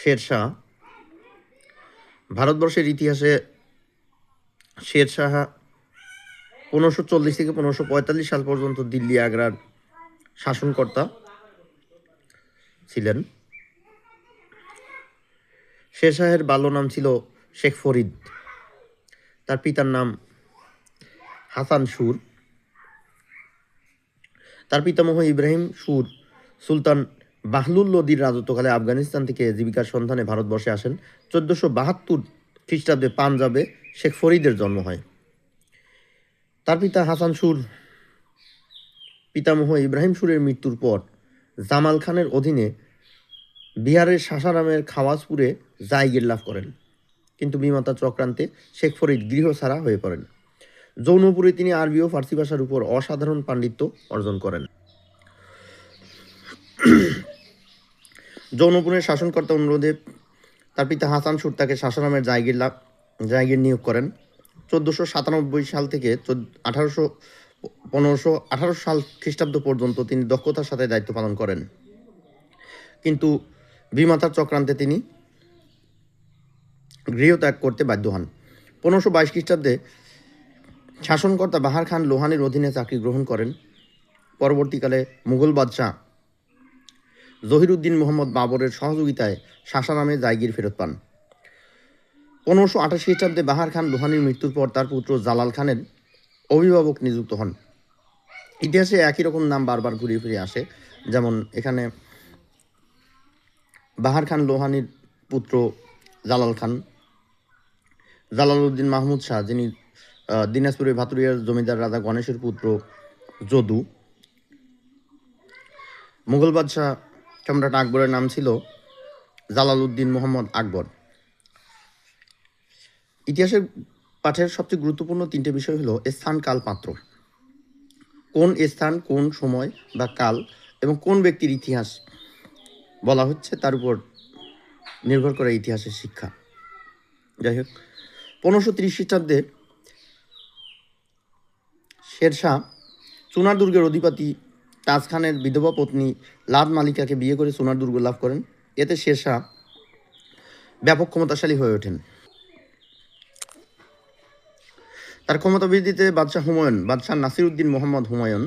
শেরশাহ। ভারতবর্ষের ইতিহাসে শেরশাহ 1540 থেকে 1545 সাল পর্যন্ত দিল্লি আগ্রার শাসনকর্তা ছিলেন। শেরশাহের বাল্য নাম ছিল শেখ ফরিদ। তার পিতার নাম হাসান সুর। তার পিতামহ ইব্রাহিম সুর সুলতান বাহলুল লোদির রাজত্বকালে আফগানিস্তান থেকে জীবিকার সন্ধানে ভারতবর্ষে আসেন। 1472 খ্রিস্টাব্দে পাঞ্জাবে শেখ ফরিদের জন্ম হয়। তার পিতা হাসান সুর পিতামহ ইব্রাহিম সুরের মৃত্যুর পর জামাল খানের অধীনে বিহারের সাসারামের খাওয়াজপুরে জায়গির লাভ করেন, কিন্তু বিমাতা চক্রান্তে শেখ ফরিদ গৃহছাড়া হয়ে পড়েন। জৌনপুরে তিনি আরবি ও ফার্সি ভাষার উপর অসাধারণ পাণ্ডিত্য অর্জন করেন। জৌনপুরের শাসনকর্তা অনুরোধে তার পিতা হাসান সুর তাকে সাসারামের জায়গির নিয়োগ করেন। 1497 সাল থেকে 1818 সাল খ্রিস্টাব্দ পর্যন্ত তিনি দক্ষতার সাথে দায়িত্ব পালন করেন, কিন্তু বিমাতার চক্রান্তে তিনি গৃহত্যাগ করতে বাধ্য হন। 1522 খ্রিস্টাব্দে শাসনকর্তা বাহার খান লোহানির অধীনে চাকরি গ্রহণ করেন। পরবর্তীকালে মুঘল বাদশাহ জহিরুদ্দিন মোহাম্মদ বাবরের সহযোগিতায় সাসারামে জায়গির ফেরত পান। 1528 খ্রিস্টাব্দে বাহার খান লোহানির মৃত্যুর পর তার পুত্র জালাল খানের অভিভাবক নিযুক্ত হন। ইতিহাসে একই রকম নাম বারবার ঘুরিয়ে ফিরে আসে, যেমন এখানে বাহার খান লোহানির পুত্র জালাল খান, জালালউদ্দিন মাহমুদ শাহ যিনি দিনাজপুরের ভাতুরিয়ার জমিদার রাজা গণেশের পুত্র যদু। মুঘল বাদশাহ সম্রাট আকবরের নাম ছিল জালালউদ্দিন মোহাম্মদ আকবর। ইতিহাসের পাঠের সবচেয়ে গুরুত্বপূর্ণ তিনটে বিষয় হলো স্থান, কাল, পাত্র। কোন স্থান, কোন সময় বা কাল এবং কোন ব্যক্তির ইতিহাস বলা হচ্ছে তার উপর নির্ভর করে ইতিহাসের শিক্ষা। যাই হোক, 1530 খ্রিস্টাব্দে শেরশাহ চুনার দুর্গের অধিপতি তাজ খানের বিধবা পত্নী লাদ মালিকাকে বিয়ে করে চুনার দুর্গ লাভ করেন। এতে শেরশাহ ব্যাপক ক্ষমতাশালী হয়ে ওঠেন। তার ক্ষমতা বৃদ্ধিতে বাদশাহ নাসিরউদ্দিন মোহাম্মদ হুমায়ুন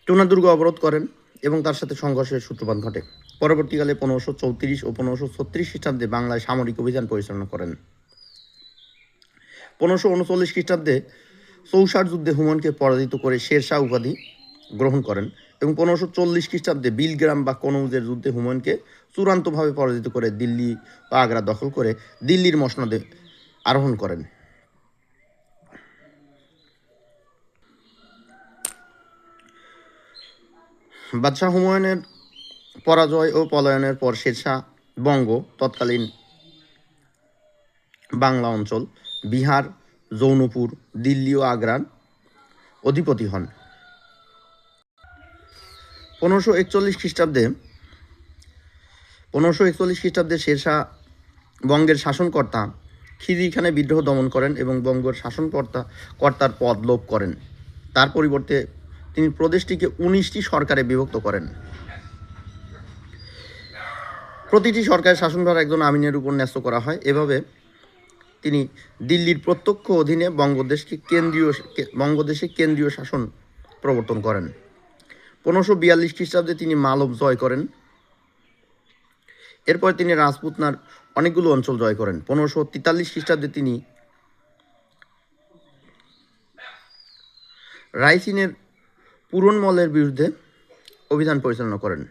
চুনার দুর্গ অবরোধ করেন এবং তার সাথে সংঘর্ষের সূত্রপাত ঘটে। পরবর্তীকালে 1534 ও 1536 খ্রিস্টাব্দে বাংলায় সামরিক অভিযান পরিচালনা করেন। 1539 খ্রিস্টাব্দে চৌসার যুদ্ধে হুমায়ুনকে পরাজিত করে শেরশাহ উপাধি গ্রহণ করেন এবং 1540 খ্রিস্টাব্দে বিলগ্রাম বা কনৌজের যুদ্ধে হুমায়ুনকে চূড়ান্তভাবে পরাজিত করে দিল্লি বা আগ্রা দখল করে দিল্লির মসনদে আরোহণ করেন। বাদশাহ হুমায়ুনের পরাজয় ও পলায়নের পর শেরশাহ বঙ্গ, তৎকালীন বাংলা অঞ্চল, বিহার, জৌনপুর, দিল্লি ও আগ্রার অধিপতি হন। 1541 খ্রিস্টাব্দে শেরশাহ বঙ্গের শাসনকর্তা খিদির খানে বিদ্রোহ দমন করেন এবং বঙ্গের কর্তার পদ লোপ করেন। তার পরিবর্তে তিনি প্রদেশটিকে 19টি সরকারে বিভক্ত করেন। প্রতিটি সরকারের শাসনভার একজন আমিনের উপর ন্যস্ত করা হয়। এভাবে তিনি দিল্লির প্রত্যক্ষ অধীনে বঙ্গদেশে কেন্দ্রীয় শাসন প্রবর্তন করেন। 1542 খ্রিস্টাব্দে তিনি মালব জয় করেন। এরপর তিনি রাজপুতনার অনেকগুলো অঞ্চল জয় করেন। 1543 খ্রিস্টাব্দে তিনি রায়সিনের পুরনমলের বিরুদ্ধে অভিযান পরিচালনা করেন।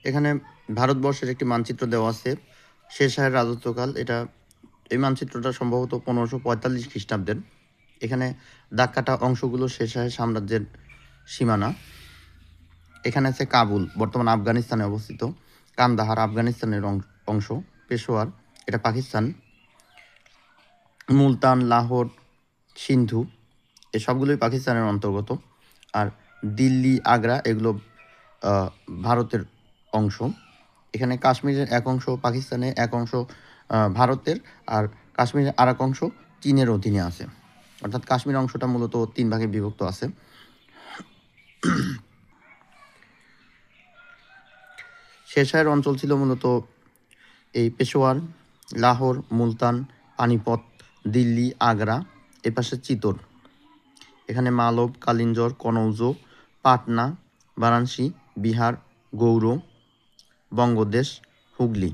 এখানে ভারতবর্ষের একটি মানচিত্র দেওয়া আছে, শেরশাহের রাজত্বকাল। এই মানচিত্রটা সম্ভবত 1545 খ্রিস্টাব্দের। এখানে দাগ কাটা অংশগুলো শেরশাহের সাম্রাজ্যের সীমানা। এখানে আছে কাবুল, বর্তমান আফগানিস্তানে অবস্থিত, কান্দাহার আফগানিস্তানের অংশ, পেশোয়ার এটা পাকিস্তান, মুলতান, লাহোর, সিন্ধু এই সবগুলোই পাকিস্তানের অন্তর্গত, আর দিল্লি, আগ্রা এগুলো ভারতের অংশ। এখানে কাশ্মীরের এক অংশ পাকিস্তানে, এক অংশ ভারতের, আর কাশ্মীরের আর এক অংশ চীনের অধীনে আছে। অর্থাৎ কাশ্মীর অংশটা মূলত 3 ভাগে বিভক্ত আছে। শেরশাহের অঞ্চল ছিল মূলত এই পেশোয়ার, লাহোর, মুলতান, পানিপত, দিল্লি, আগ্রা, এপাশে চিতোর। এখানে মালব, কালিঞ্জর, কনৌজ, পাটনা, বারাণসী, বিহার, গৌড়, বঙ্গদেশ, হুগলি।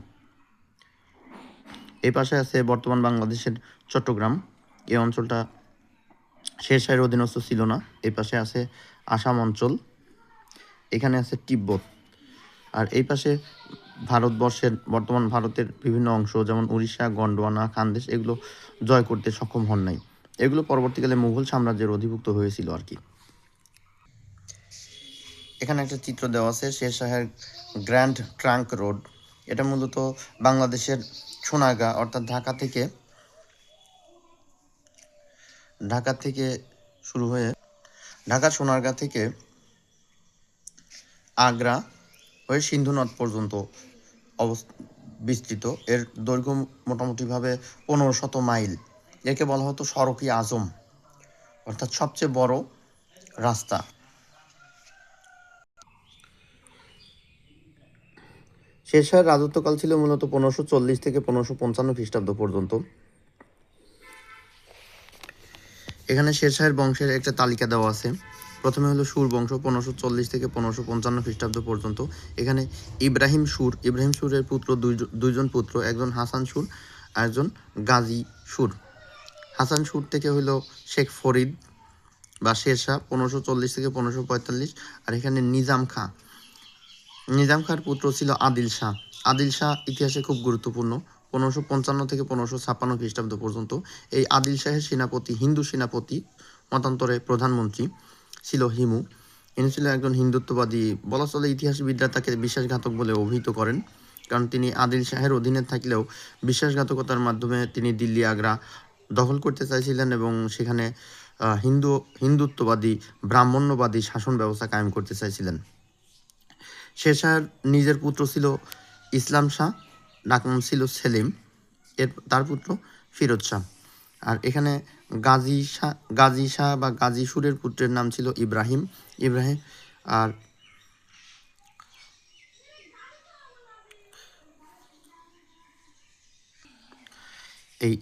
এই পাশে আছে বর্তমান বাংলাদেশের চট্টগ্রাম। এই অঞ্চলটা শেরশাহের অধীনস্থ ছিল না। এই পাশে আছে আসাম অঞ্চল, এখানে আছে তিব্বত। আর এই পাশে ভারতবর্ষের বর্তমান ভারতের বিভিন্ন অংশ যেমন উড়িষ্যা, গন্ডোয়ানা, খানদেশ এগুলো জয় করতে সক্ষম হন নাই। এগুলো পরবর্তীকালে মুঘল সাম্রাজ্যের অধিভুক্ত হয়েছিল আর কি। এখানে একটা চিত্র দেওয়া আছে শেরশাহের গ্র্যান্ড ট্রাঙ্ক রোড। এটা মূলত বাংলাদেশের সোনারগাঁ অর্থাৎ ঢাকা থেকে শুরু হয়ে ঢাকার সোনারগাঁ থেকে আগ্রা হয়ে সিন্ধু নদ পর্যন্ত বিস্তৃত। এর দৈর্ঘ্য মোটামুটিভাবে 1500 মাইল। একে বলা হতো সড়ক-ই আজম, অর্থাৎ সবচেয়ে বড় রাস্তা। শেরশাহের রাজত্বকাল ছিল মূলত 1540 থেকে 1555 খ্রিস্টাব্দ পর্যন্ত। এখানে শেরশাহের বংশের একটা তালিকা দেওয়া আছে। প্রথমে হলো সুর বংশ 1540 থেকে 1555 খ্রিস্টাব্দ পর্যন্ত। এখানে ইব্রাহিম সুরের পুত্র দুইজন পুত্র, একজন হাসান সুর আর একজন গাজী সুর। হাসান সুর থেকে হলো শেখ ফরিদ বা শেরশাহ 1540 থেকে 1545। আর এখানে নিজাম খাঁর পুত্র ছিল আদিল শাহ ইতিহাসে খুব গুরুত্বপূর্ণ। 1555 থেকে 1556 খ্রিস্টাব্দ পর্যন্ত এই আদিল শাহের হিন্দু সেনাপতি মতান্তরে প্রধানমন্ত্রী ছিল হিমু। ইনি ছিল একজন হিন্দুত্ববাদী, বলা চলে ইতিহাসবিদরা তাকে বিশ্বাসঘাতক বলে অভিহিত করেন, কারণ তিনি আদিল শাহের অধীনে থাকলেও বিশ্বাসঘাতকতার মাধ্যমে তিনি দিল্লি, আগ্রা দখল করতে চাইছিলেন এবং সেখানে হিন্দুত্ববাদী ব্রাহ্মণ্যবাদী শাসন ব্যবস্থা কায়েম করতে চাইছিলেন। শেরশাহের নিজের পুত্র ছিল ইসলাম শাহ, ডাকনাম ছিল সেলিম, তার পুত্র ফিরোজ শাহ। আর এখানে গাজী শাহ বা গাজী সুরের পুত্রের নাম ছিল ইব্রাহিম। আর এই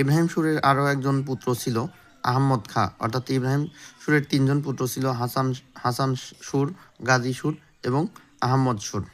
ইব্রাহিম সুরের আরও একজন পুত্র ছিল আহমদ খাঁ। অর্থাৎ ইব্রাহিম সুরের 3জন পুত্র ছিল হাসান সুর, গাজী সুর এবং আহমদ সুর।